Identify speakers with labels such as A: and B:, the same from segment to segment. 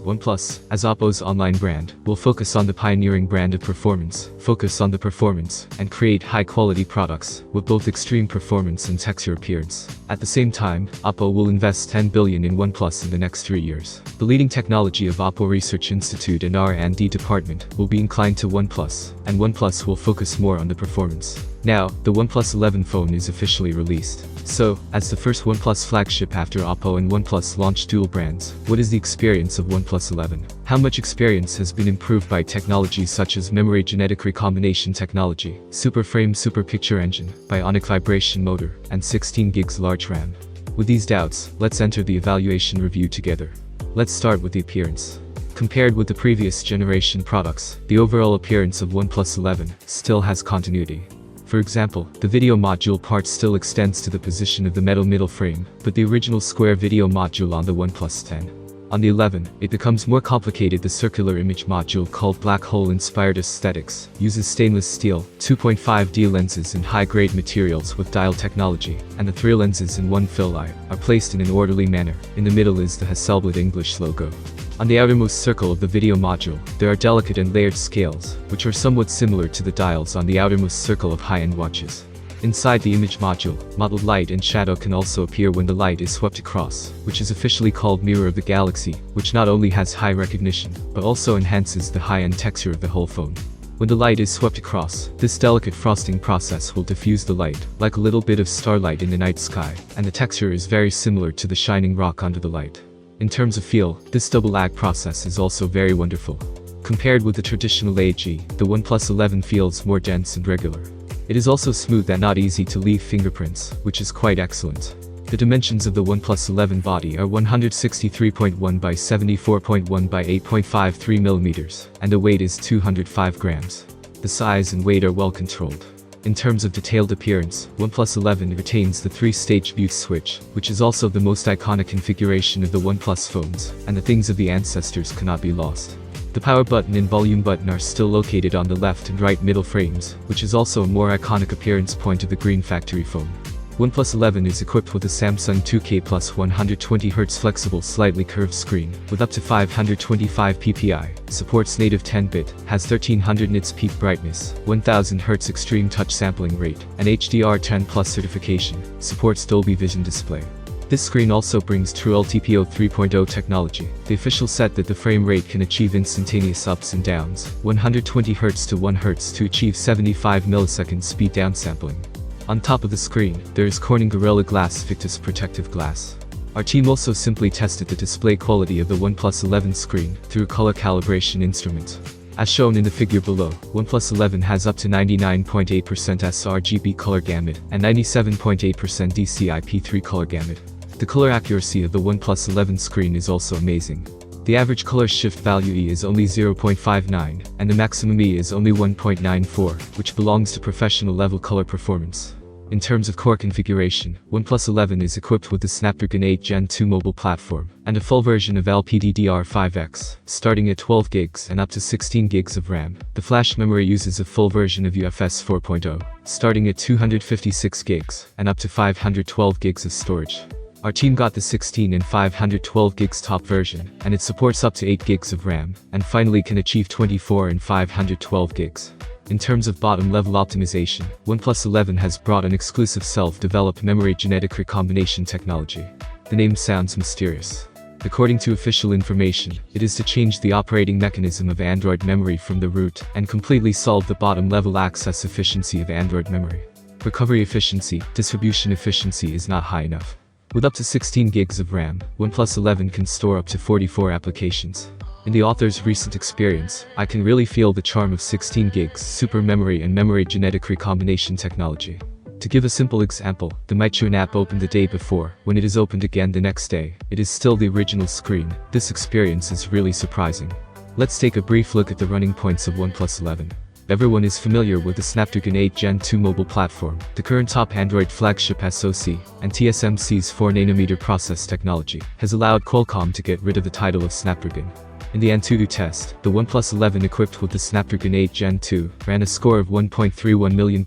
A: OnePlus, as Oppo's online brand, will focus on the pioneering brand of performance, focus on the performance, and create high-quality products, with both extreme performance and texture appearance. At the same time, Oppo will invest $10 billion in OnePlus in the next 3 years. The leading technology of Oppo Research Institute and R&D department will be inclined to OnePlus, and OnePlus will focus more on the performance. Now, the OnePlus 11 phone is officially released. So, as the first OnePlus flagship after Oppo and OnePlus launched dual brands, what is the experience of OnePlus 11? How much experience has been improved by technologies such as memory genetic recombination technology, super frame super picture engine, bionic vibration motor, and 16 gigs large RAM? With these doubts, let's enter the evaluation review together. Let's start with the appearance. Compared with the previous generation products, the overall appearance of OnePlus 11 still has continuity. For example, the video module part still extends to the position of the metal middle frame, but the original square video module on the OnePlus 10. On the 11, it becomes more complicated. The circular image module called black hole inspired aesthetics uses stainless steel, 2.5D lenses in high-grade materials with dial technology, and the 3 lenses in one fill eye are placed in an orderly manner. In the middle is the Hasselblad English logo. On the outermost circle of the video module, there are delicate and layered scales, which are somewhat similar to the dials on the outermost circle of high-end watches. Inside the image module, mottled light and shadow can also appear when the light is swept across, which is officially called Mirror of the Galaxy, which not only has high recognition, but also enhances the high-end texture of the whole phone. When the light is swept across, this delicate frosting process will diffuse the light, like a little bit of starlight in the night sky, and the texture is very similar to the shining rock under the light. In terms of feel, this double lag process is also very wonderful. Compared with the traditional AG, the OnePlus 11 feels more dense and regular. It is also smooth and not easy to leave fingerprints, which is quite excellent. The dimensions of the OnePlus 11 body are 163.1 by 74.1 by 8.53 mm, and the weight is 205 grams. The size and weight are well controlled. In terms of detailed appearance, OnePlus 11 retains the 3-stage view switch, which is also the most iconic configuration of the OnePlus phones, and the things of the ancestors cannot be lost. The power button and volume button are still located on the left and right middle frames, which is also a more iconic appearance point of the green factory phone. OnePlus 11 is equipped with a Samsung 2K plus 120Hz flexible slightly curved screen, with up to 525 ppi, supports native 10-bit, has 1300 nits peak brightness, 1000 Hz extreme touch sampling rate, and HDR10 Plus certification, supports Dolby Vision display. This screen also brings true LTPO 3.0 technology, the official set that the frame rate can achieve instantaneous ups and downs, 120 Hz to 1 Hz to achieve 75 ms speed downsampling. On top of the screen, there is Corning Gorilla Glass Victus protective glass. Our team also simply tested the display quality of the OnePlus 11 screen through a color calibration instrument. As shown in the figure below, OnePlus 11 has up to 99.8% sRGB color gamut and 97.8% DCI-P3 color gamut. The color accuracy of the OnePlus 11 screen is also amazing. The average color shift value E is only 0.59, and the maximum E is only 1.94, which belongs to professional level color performance. In terms of core configuration, OnePlus 11 is equipped with the Snapdragon 8 Gen 2 mobile platform, and a full version of LPDDR5X, starting at 12 gigs and up to 16 gigs of RAM. The flash memory uses a full version of UFS4.0, starting at 256 gigs and up to 512 gigs of storage. Our team got the 16 and 512 gigs top version, and it supports up to 8 gigs of RAM, and finally can achieve 24 and 512 gigs. In terms of bottom-level optimization, OnePlus 11 has brought an exclusive self-developed memory genetic recombination technology. The name sounds mysterious. According to official information, it is to change the operating mechanism of Android memory from the root and completely solve the bottom-level access efficiency of Android memory. Recovery efficiency, distribution efficiency is not high enough. With up to 16 gigs of RAM, OnePlus 11 can store up to 44 applications. In the author's recent experience, I can really feel the charm of 16 gigs super memory and memory genetic recombination technology. To give a simple example, the MyTune app opened the day before. When it is opened again the next day, it is still the original screen. This experience is really surprising. Let's take a brief look at the running points of OnePlus 11. Everyone is familiar with the Snapdragon 8 Gen 2 mobile platform, the current top Android flagship SoC, and TSMC's 4nm process technology has allowed Qualcomm to get rid of the title of Snapdragon. In the Antutu test, the OnePlus 11 equipped with the Snapdragon 8 Gen 2 ran a score of 1.31 million+,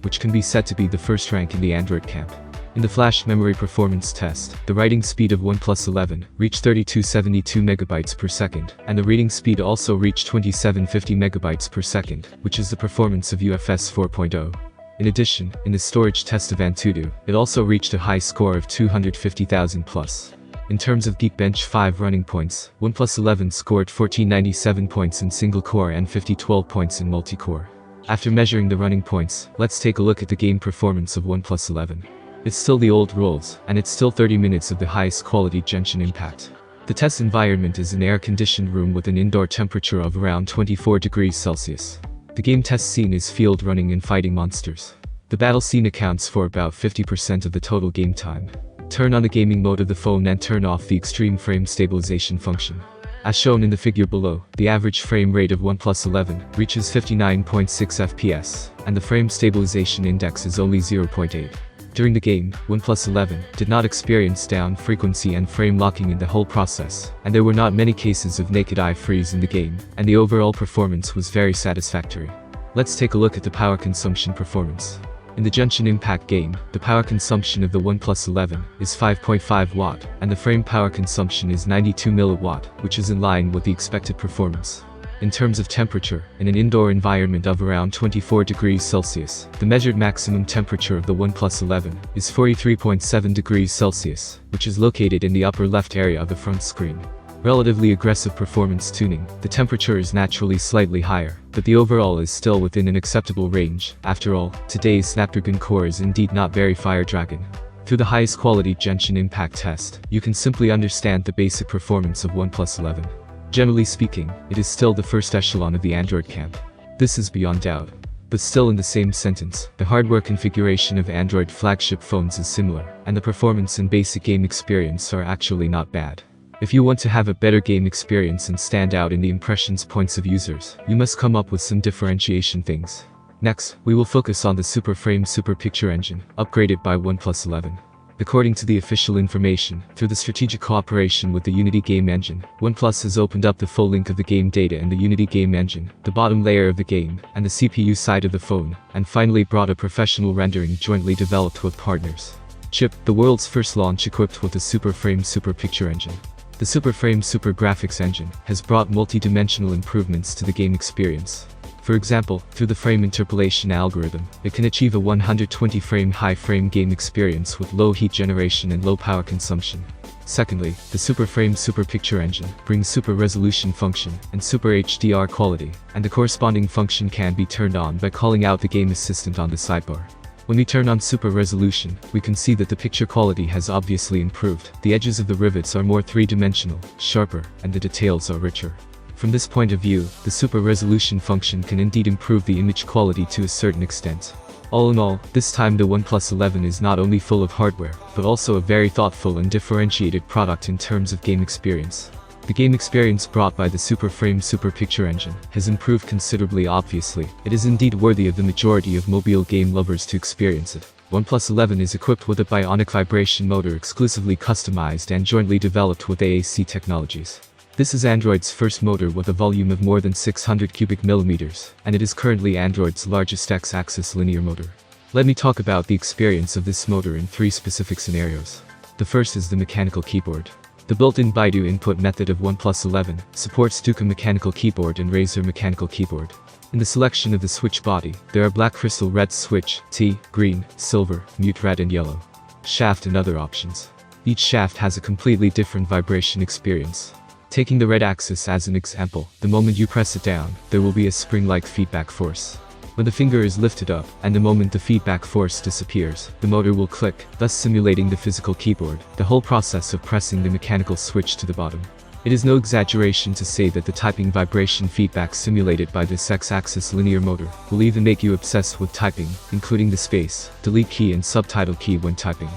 A: which can be said to be the first rank in the Android camp. In the flash memory performance test, the writing speed of OnePlus 11 reached 3272 megabytes per second, and the reading speed also reached 2750 megabytes per second, which is the performance of UFS 4.0. In addition, in the storage test of Antutu, it also reached a high score of 250,000 plus. In terms of Geekbench 5 running points, OnePlus 11 scored 1497 points in single-core and 5012 points in multi-core. After measuring the running points, let's take a look at the game performance of OnePlus 11. It's still the old rules, and it's still 30 minutes of the highest quality Genshin impact. The test environment is an air-conditioned room with an indoor temperature of around 24 degrees Celsius. The game test scene is field running and fighting monsters. The battle scene accounts for about 50% of the total game time. Turn on the gaming mode of the phone and turn off the extreme frame stabilization function. As shown in the figure below, the average frame rate of OnePlus 11 reaches 59.6 FPS, and the frame stabilization index is only 0.8. During the game, OnePlus 11 did not experience down frequency and frame locking in the whole process, and there were not many cases of naked eye freeze in the game, and the overall performance was very satisfactory. Let's take a look at the power consumption performance. In the Genshin Impact game, the power consumption of the OnePlus 11 is 5.5 watt, and the frame power consumption is 92 milliwatt, which is in line with the expected performance. In terms of temperature, in an indoor environment of around 24 degrees Celsius, the measured maximum temperature of the OnePlus 11 is 43.7 degrees Celsius, which is located in the upper left area of the front screen. Relatively aggressive performance tuning, the temperature is naturally slightly higher, but the overall is still within an acceptable range. After all, today's Snapdragon core is indeed not very Fire Dragon. Through the highest quality Genshin Impact test, you can simply understand the basic performance of OnePlus 11. Generally speaking, it is still the first echelon of the Android camp. This is beyond doubt. But still in the same sentence, the hardware configuration of Android flagship phones is similar, and the performance and basic game experience are actually not bad. If you want to have a better game experience and stand out in the impressions points of users, you must come up with some differentiation things. Next, we will focus on the Super Frame Super Picture Engine, upgraded by OnePlus 11. According to the official information, through the strategic cooperation with the Unity Game Engine, OnePlus has opened up the full link of the game data in the Unity Game Engine, the bottom layer of the game, and the CPU side of the phone, and finally brought a professional rendering jointly developed with partners. Chip, the world's first launch equipped with the Super Frame Super Picture Engine. The Super Frame Super Graphics Engine has brought multi-dimensional improvements to the game experience. For example, through the frame interpolation algorithm, it can achieve a 120 frame high frame game experience with low heat generation and low power consumption. Secondly, the Super Frame Super Picture Engine brings super resolution function and super HDR quality, and the corresponding function can be turned on by calling out the game assistant on the sidebar. When we turn on super resolution, we can see that the picture quality has obviously improved. The edges of the rivets are more three-dimensional, sharper, and the details are richer. From this point of view, the super resolution function can indeed improve the image quality to a certain extent. All in all, this time the OnePlus 11 is not only full of hardware, but also a very thoughtful and differentiated product in terms of game experience. The game experience brought by the Super Frame Super Picture Engine has improved considerably. Obviously, it is indeed worthy of the majority of mobile game lovers to experience it. OnePlus 11 is equipped with a bionic vibration motor exclusively customized and jointly developed with AAC Technologies. This is Android's first motor with a volume of more than 600 cubic millimeters, and it is currently Android's largest X-axis linear motor. Let me talk about the experience of this motor in three specific scenarios. The first is the mechanical keyboard. The built-in Baidu input method of OnePlus 11 supports Tuca mechanical keyboard and Razer mechanical keyboard. In the selection of the switch body, there are black crystal red switch, T, green, silver, mute red and yellow, shaft and other options. Each shaft has a completely different vibration experience. Taking the red axis as an example, the moment you press it down, there will be a spring-like feedback force. When the finger is lifted up, and the moment the feedback force disappears, the motor will click, thus simulating the physical keyboard, the whole process of pressing the mechanical switch to the bottom. It is no exaggeration to say that the typing vibration feedback simulated by this X-axis linear motor will even make you obsessed with typing, including the space, delete key and subtitle key when typing.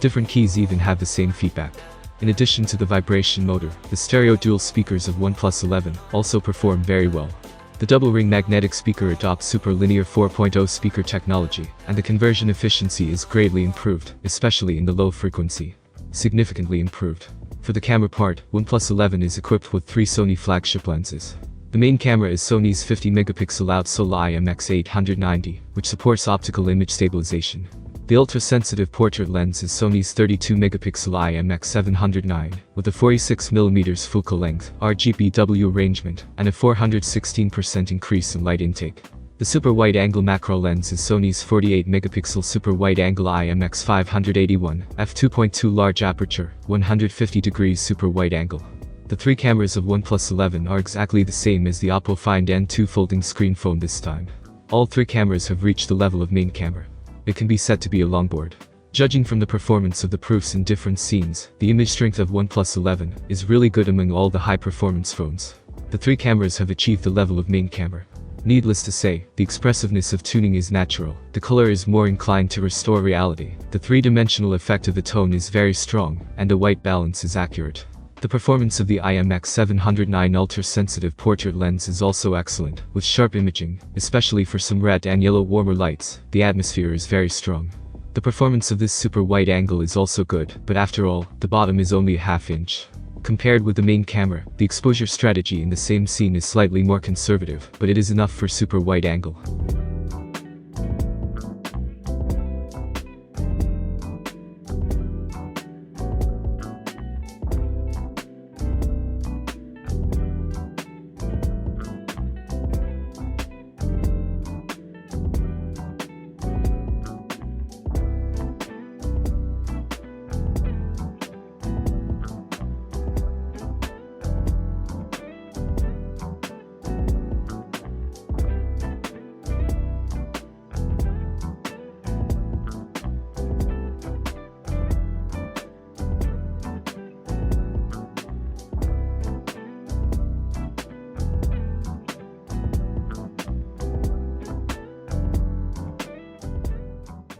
A: Different keys even have the same feedback. In addition to the vibration motor, the stereo dual speakers of OnePlus 11 also perform very well. The double-ring magnetic speaker adopts Super Linear 4.0 speaker technology, and the conversion efficiency is greatly improved, especially in the low frequency. Significantly improved. For the camera part, OnePlus 11 is equipped with 3 Sony flagship lenses. The main camera is Sony's 50-megapixel Outsole IMX890, which supports optical image stabilization. The ultra-sensitive portrait lens is Sony's 32-megapixel IMX709, with a 46mm focal length, RGB arrangement, and a 416% increase in light intake. The super wide-angle macro lens is Sony's 48-megapixel super wide-angle IMX581, f2.2 large aperture, 150 degrees super wide-angle. The three cameras of OnePlus 11 are exactly the same as the Oppo Find N2 folding screen phone this time. All three cameras have reached the level of main camera. It can be said to be a longboard. Judging from the performance of the proofs in different scenes, the image strength of OnePlus 11 is really good among all the high-performance phones. The three cameras have achieved the level of main camera. Needless to say, the expressiveness of tuning is natural, the color is more inclined to restore reality, the three-dimensional effect of the tone is very strong, and the white balance is accurate. The performance of the IMX709 ultra-sensitive portrait lens is also excellent, with sharp imaging, especially for some red and yellow warmer lights. The atmosphere is very strong. The performance of this super wide angle is also good, but after all, the bottom is only a half-inch. Compared with the main camera, the exposure strategy in the same scene is slightly more conservative, but it is enough for super wide angle.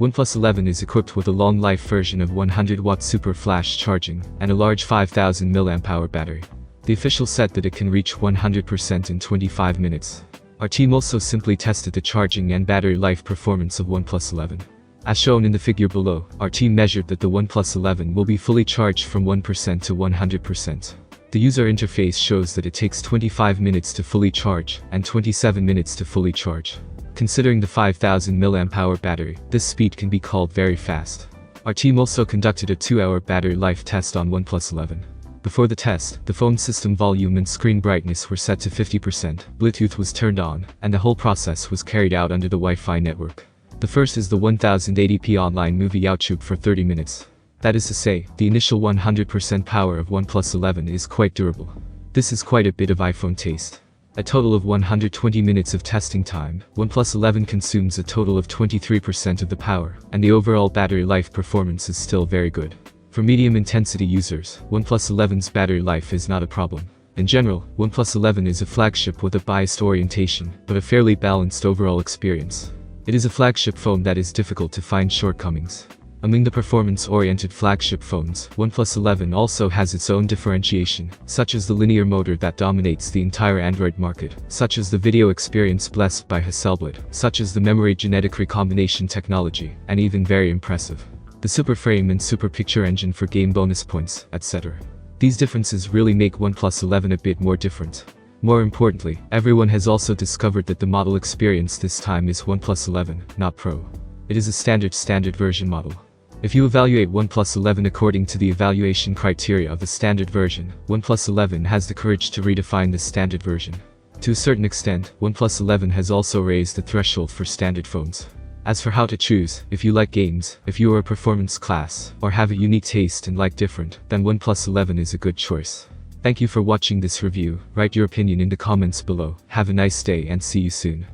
A: OnePlus 11 is equipped with a long-life version of 100-watt super flash charging and a large 5000 mAh battery. The official said that it can reach 100% in 25 minutes. Our team also simply tested the charging and battery life performance of OnePlus 11. As shown in the figure below, our team measured that the OnePlus 11 will be fully charged from 1% to 100%. The user interface shows that it takes 25 minutes to fully charge and 27 minutes to fully charge. Considering the 5000 mAh battery, this speed can be called very fast. Our team also conducted a 2-hour battery life test on OnePlus 11. Before the test, the phone system volume and screen brightness were set to 50%, Bluetooth was turned on, and the whole process was carried out under the Wi-Fi network. The first is the 1080p online movie YouTube for 30 minutes. That is to say, the initial 100% power of OnePlus 11 is quite durable. This is quite a bit of iPhone taste. A total of 120 minutes of testing time, OnePlus 11 consumes a total of 23% of the power, and the overall battery life performance is still very good. For medium-intensity users, OnePlus 11's battery life is not a problem. In general, OnePlus 11 is a flagship with a biased orientation, but a fairly balanced overall experience. It is a flagship phone that is difficult to find shortcomings. Among the performance-oriented flagship phones, OnePlus 11 also has its own differentiation, such as the linear motor that dominates the entire Android market, such as the video experience blessed by Hasselblad, such as the memory genetic recombination technology, and even very impressive, the super frame and super picture engine for game bonus points, etc. These differences really make OnePlus 11 a bit more different. More importantly, everyone has also discovered that the model experience this time is OnePlus 11, not Pro. It is a standard version model. If you evaluate OnePlus 11 according to the evaluation criteria of the standard version, OnePlus 11 has the courage to redefine the standard version. To a certain extent, OnePlus 11 has also raised the threshold for standard phones. As for how to choose, if you like games, if you are a performance class, or have a unique taste and like different, then OnePlus 11 is a good choice. Thank you for watching this review. Write your opinion in the comments below. Have a nice day and see you soon.